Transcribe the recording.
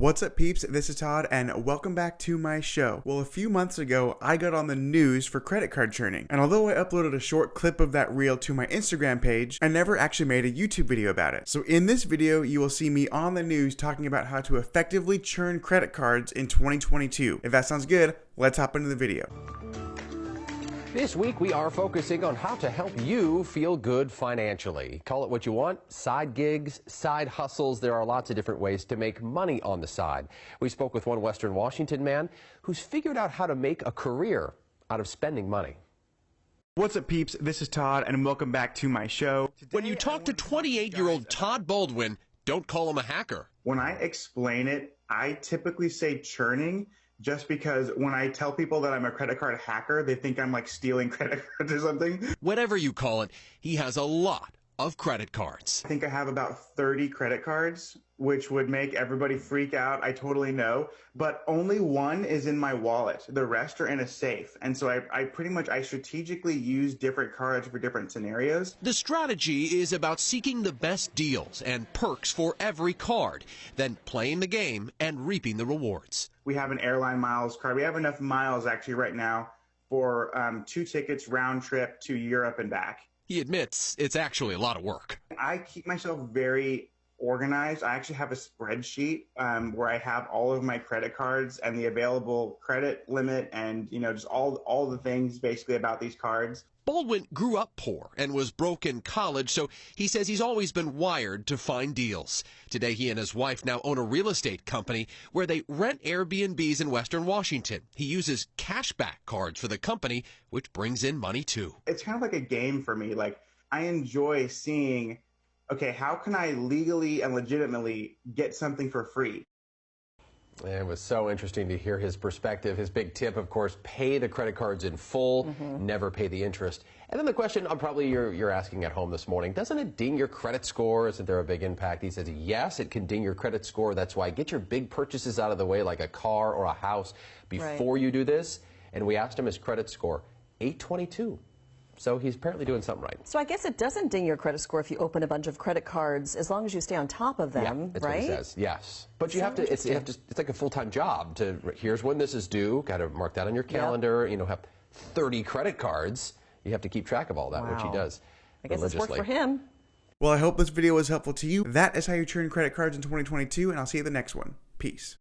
What's up, peeps? This is Todd, and welcome back to my show. Well, a few months ago, I got on the news for credit card churning, and although I uploaded a short clip of that reel to my Instagram page, I never actually made a YouTube video about it. So in this video, you will see me on the news talking about how to effectively churn credit cards in 2022. If that sounds good, let's hop into the video. This week, we are focusing on how to help you feel good financially. Call it what you want, side gigs, side hustles. There are lots of different ways to make money on the side. We spoke with one Western Washington man who's figured out how to make a career out of spending money. What's up, peeps? This is Todd, and welcome back to my show. When you talk to 28-year-old Todd Baldwin, don't call him a hacker. When I explain it, I typically say churning, just because when I tell people that I'm a credit card hacker, they think I'm like stealing credit cards or something. Whatever you call it, he has a lot of credit cards. I think I have about 30 credit cards, which would make everybody freak out. I totally know. But only one is in my wallet. The rest are in a safe. And so I strategically use different cards for different scenarios. The strategy is about seeking the best deals and perks for every card, then playing the game and reaping the rewards. We have an airline miles card. We have enough miles actually right now for 2 tickets round trip to Europe and back. He admits it's actually a lot of work. I keep myself very organized. I actually have a spreadsheet where I have all of my credit cards and the available credit limit and, just all the things basically about these cards. Baldwin grew up poor and was broke in college, so he says he's always been wired to find deals. Today, he and his wife now own a real estate company where they rent Airbnbs in Western Washington. He uses CASHBACK cards for the company, which brings in money too. It's kind of like a game for me. Like, I enjoy seeing, okay, how can I legally and legitimately get something for free? It was so interesting to hear his perspective. His big tip, of course, pay the credit cards in full, never pay the interest. And then the question probably you're asking at home this morning, doesn't it ding your credit score? Isn't there a big impact? He says, yes, it can ding your credit score. That's why get your big purchases out of the way, like a car or a house, before you do this. And we asked him his credit score, 822. So he's apparently doing something right. So I guess it doesn't ding your credit score if you open a bunch of credit cards, as long as you stay on top of them, yeah, that's right? what he says, yes. But you have to, it's like a full-time job. Here's when this is due, got to mark that on your calendar, have 30 credit cards. You have to keep track of all that, which he does I guess it's worked for him. Well, I hope this video was helpful to you. That is how you churn credit cards in 2022, and I'll see you in the next one. Peace.